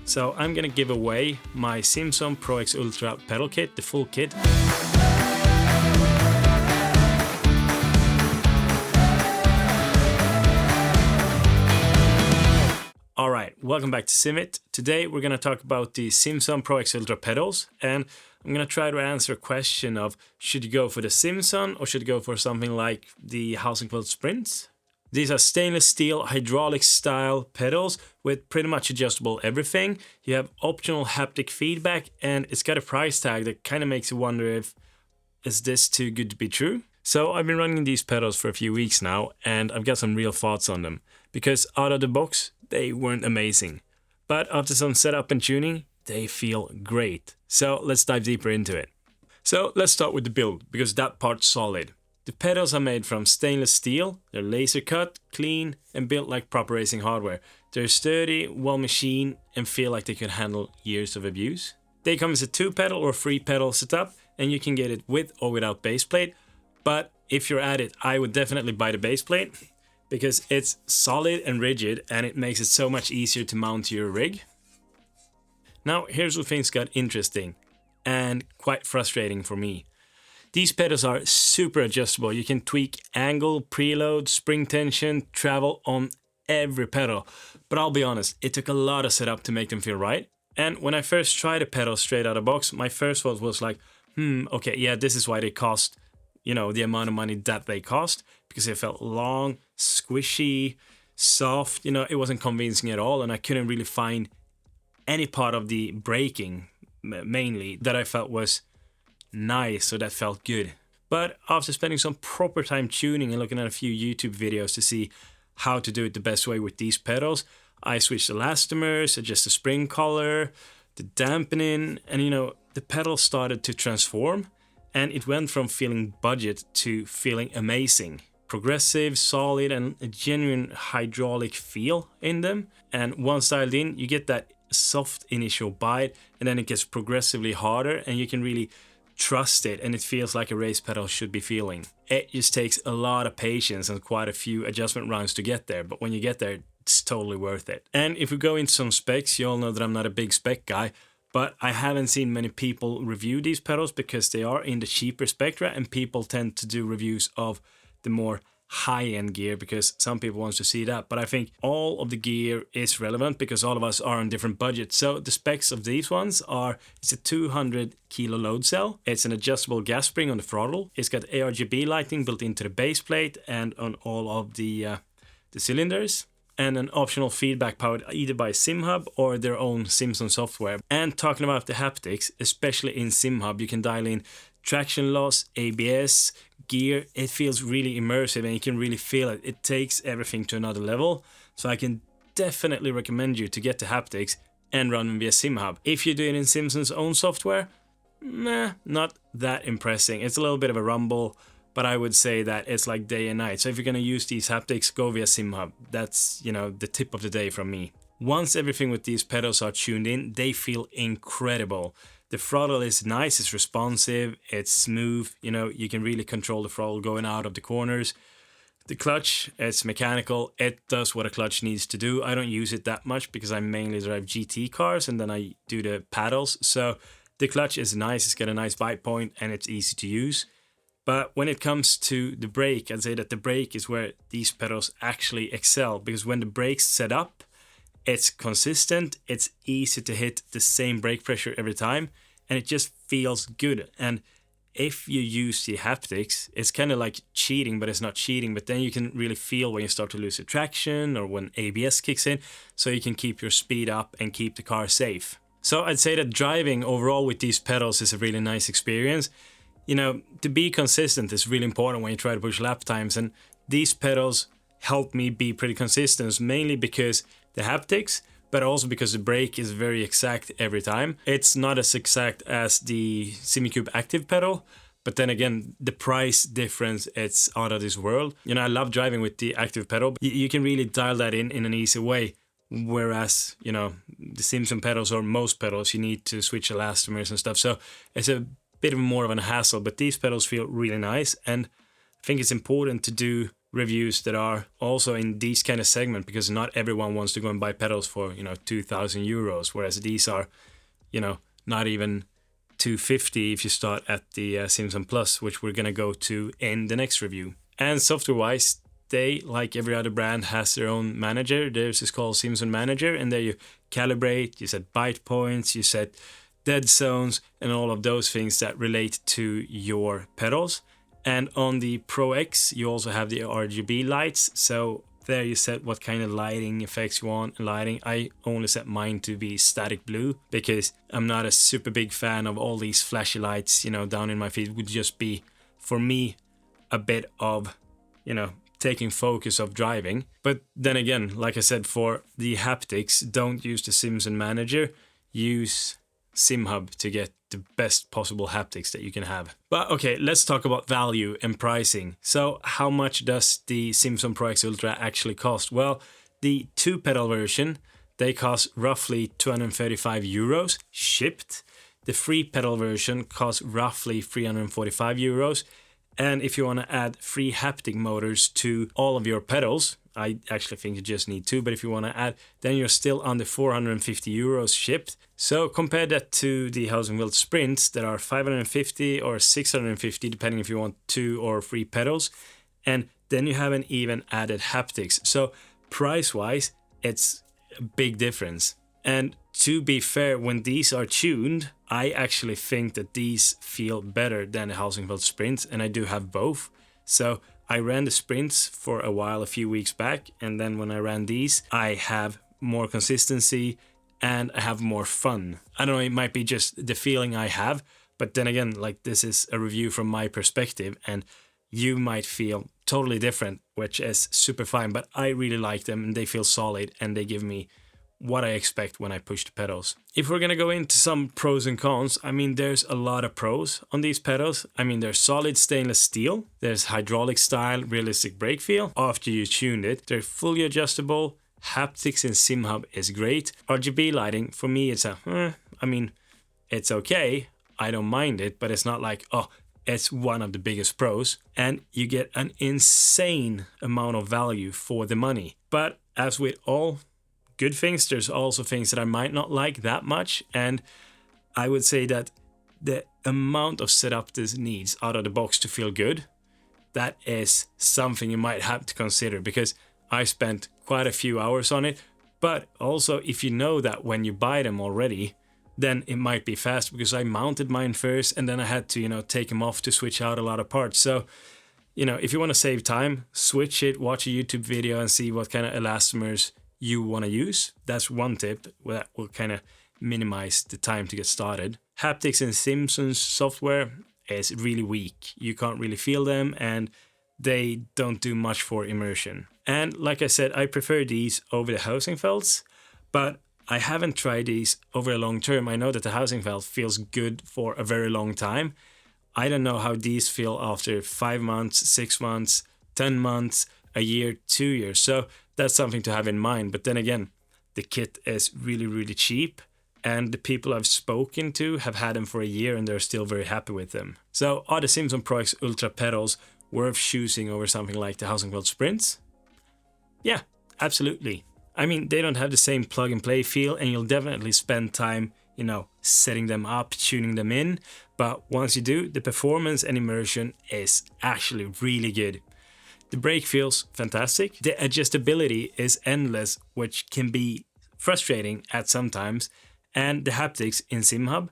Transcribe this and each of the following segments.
So I'm gonna give away my Simsonn Pro X Ultra pedal kit, the full kit. Alright, welcome back to Simit. Today we're gonna talk about the Simsonn Pro X Ultra pedals, and I'm gonna try to answer a question of should you go for the Simsonn or should you go for something like the House & Quilt Sprints? These are stainless steel hydraulic style pedals with pretty much adjustable everything. You have optional haptic feedback, and it's got a price tag that kind of makes you wonder if is this too good to be true? So I've been running these pedals for a few weeks now, and I've got some real thoughts on them. Because out of the box, they weren't amazing. But after some setup and tuning, they feel great. So let's dive deeper into it. So let's start with the build, because that part's solid. The pedals are made from stainless steel, they're laser cut, clean, and built like proper racing hardware. They're sturdy, well machined, and feel like they could handle years of abuse. They come as a 2-pedal or 3-pedal setup, and you can get it with or without base plate. But if you're at it, I would definitely buy the base plate, because it's solid and rigid, and it makes it so much easier to mount to your rig. Now, here's where things got interesting, and quite frustrating for me. These pedals are super adjustable. You can tweak angle, preload, spring tension, travel on every pedal. But I'll be honest, it took a lot of setup to make them feel right. And when I first tried a pedal straight out of the box, my first thought was like, okay, yeah, this is why they cost, the amount of money that they cost, because they felt long, squishy, soft, it wasn't convincing at all, and I couldn't really find any part of the braking, mainly, that I felt was nice or that felt good. But after spending some proper time tuning and looking at a few YouTube videos to see how to do it the best way with these pedals, I switched elastomers, adjusted the spring color, the dampening, and the pedal started to transform, and it went from feeling budget to feeling amazing. Progressive, solid, and a genuine hydraulic feel in them. And once dialed in, you get that soft initial bite, and then it gets progressively harder, and you can really trust it, and it feels like a race pedal should be feeling. It just takes a lot of patience and quite a few adjustment rounds to get there, but when you get there, it's totally worth it. And if we go into some specs, you all know that I'm not a big spec guy, but I haven't seen many people review these pedals because they are in the cheaper spectra, and people tend to do reviews of the more high-end gear because some people want to see that. But I think all of the gear is relevant because all of us are on different budgets. So the specs of these ones are, it's a 200 kilo load cell, it's an adjustable gas spring on the throttle, it's got ARGB lighting built into the base plate and on all of the cylinders, and an optional feedback powered either by SimHub or their own Simsonn software. And talking about the haptics, especially in SimHub, you can dial in traction loss, ABS, gear. It feels really immersive and you can really feel it. It takes everything to another level. So I can definitely recommend you to get the haptics and run them via SimHub. If you do it in Simsonn's own software, not that impressive. It's a little bit of a rumble, but I would say that it's like day and night. So if you're gonna use these haptics, go via SimHub. That's, the tip of the day from me. Once everything with these pedals are tuned in, they feel incredible. The throttle is nice, it's responsive, it's smooth, you can really control the throttle going out of the corners. The clutch, it's mechanical, it does what a clutch needs to do. I don't use it that much because I mainly drive GT cars and then I do the paddles. So the clutch is nice, it's got a nice bite point and it's easy to use. But when it comes to the brake, I'd say that the brake is where these pedals actually excel, because when the brake's set up, it's consistent, it's easy to hit the same brake pressure every time, and it just feels good. And if you use the haptics, it's kind of like cheating, but it's not cheating. But then you can really feel when you start to lose the traction or when ABS kicks in, so you can keep your speed up and keep the car safe. So I'd say that driving overall with these pedals is a really nice experience. To be consistent is really important when you try to push lap times, and these pedals help me be pretty consistent, mainly because the haptics, but also because the brake is very exact every time. It's not as exact as the Simucube active pedal, but then again, the price difference, it's out of this world. I love driving with the active pedal, but you can really dial that in an easy way. Whereas, the Simsonn pedals or most pedals, you need to switch elastomers and stuff. So it's a bit more of a hassle, but these pedals feel really nice. And I think it's important to do reviews that are also in these kind of segment, because not everyone wants to go and buy pedals for, you know, 2,000 euros, whereas these are, you know, not even 250 if you start at the Simsonn Plus, which we're gonna go to in the next review. And software-wise, they, like every other brand, has their own manager. Theirs is called Simsonn Manager, and there you calibrate, you set bite points, you set dead zones, and all of those things that relate to your pedals. And on the Pro X, you also have the RGB lights. So there you set what kind of lighting effects you want. Lighting, I only set mine to be static blue because I'm not a super big fan of all these flashy lights, you know, down in my feet. It would just be, for me, a bit of, you know, taking focus of driving. But then again, like I said, for the haptics, don't use the Simsonn Manager. Use SimHub to get the best possible haptics that you can have. But okay, let's talk about value and pricing. So how much does the Simsonn Pro X Ultra actually cost? Well, the 2-pedal version, they cost roughly 235 euros shipped. The 3-pedal version costs roughly 345 euros. And if you want to add 3 haptic motors to all of your pedals, I actually think you just need 2, but if you want to add, then you're still under 450 euros shipped. So compare that to the Housing-Built Sprints that are 550 or 650, depending if you want 2 or 3 pedals. And then you haven't even added haptics. So price-wise, it's a big difference. And to be fair, when these are tuned, I actually think that these feel better than the Housing-Built Sprints, and I do have both. So I ran the Sprints for a while, a few weeks back, and then when I ran these, I have more consistency and I have more fun. I don't know, it might be just the feeling I have, but then again, like, this is a review from my perspective, and you might feel totally different, which is super fine, but I really like them and they feel solid and they give me what I expect when I push the pedals. If we're gonna go into some pros and cons, I mean, there's a lot of pros on these pedals. I mean, there's solid stainless steel, there's hydraulic style, realistic brake feel after you tuned it. They're fully adjustable, haptics in SimHub is great. RGB lighting, for me, it's I mean, it's okay, I don't mind it, but it's not like, oh, it's one of the biggest pros. And you get an insane amount of value for the money. But as with all good things, there's also things that I might not like that much, and I would say that the amount of setup this needs out of the box to feel good, that is something you might have to consider, because I spent quite a few hours on it. But also, if you know that when you buy them already, then it might be fast, because I mounted mine first and then I had to, you know, take them off to switch out a lot of parts. So, you know, if you want to save time, switch it, watch a YouTube video and see what kind of elastomers you want to use. That's one tip that will kind of minimize the time to get started. Haptics in Simsonn's software is really weak. You can't really feel them and they don't do much for immersion. And like I said, I prefer these over the housing felts, but I haven't tried these over a long term. I know that the housing felt feels good for a very long time. I don't know how these feel after 5 months, 6 months, 10 months, a year, 2 years. So that's something to have in mind. But then again, the kit is really, really cheap. And the people I've spoken to have had them for a year and they're still very happy with them. So are the Simsonn Pro X Ultra pedals worth choosing over something like the Housing-Built Sprints? Yeah, absolutely. I mean, they don't have the same plug and play feel, and you'll definitely spend time, you know, setting them up, tuning them in. But once you do, the performance and immersion is actually really good. The brake feels fantastic. The adjustability is endless, which can be frustrating at some times. And the haptics in SimHub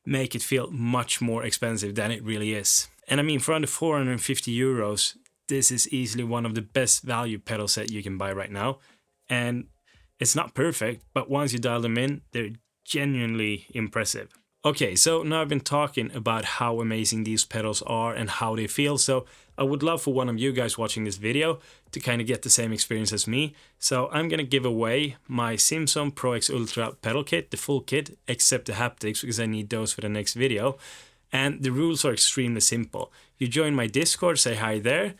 make it feel much more expensive than it really is. And I mean, for under 450 euros, this is easily one of the best value pedal set you can buy right now. And it's not perfect, but once you dial them in, they're genuinely impressive. Okay, so now I've been talking about how amazing these pedals are and how they feel. So I would love for one of you guys watching this video to kind of get the same experience as me. So I'm going to give away my Simsonn Pro X Ultra pedal kit, the full kit, except the haptics, because I need those for the next video. And the rules are extremely simple. You join my Discord, say hi there.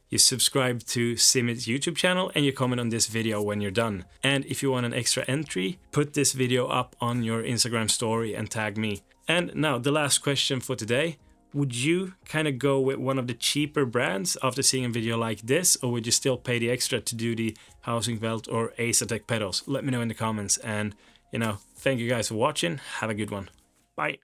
You subscribe to Simit's YouTube channel and you comment on this video when you're done. And if you want an extra entry, put this video up on your Instagram story and tag me. And now the last question for today. would you kind of go with one of the cheaper brands after seeing a video like this, or would you still pay the extra to do the housing belt or Asetek pedals? Let me know in the comments, and you know, thank you guys for watching. Have a good one. Bye.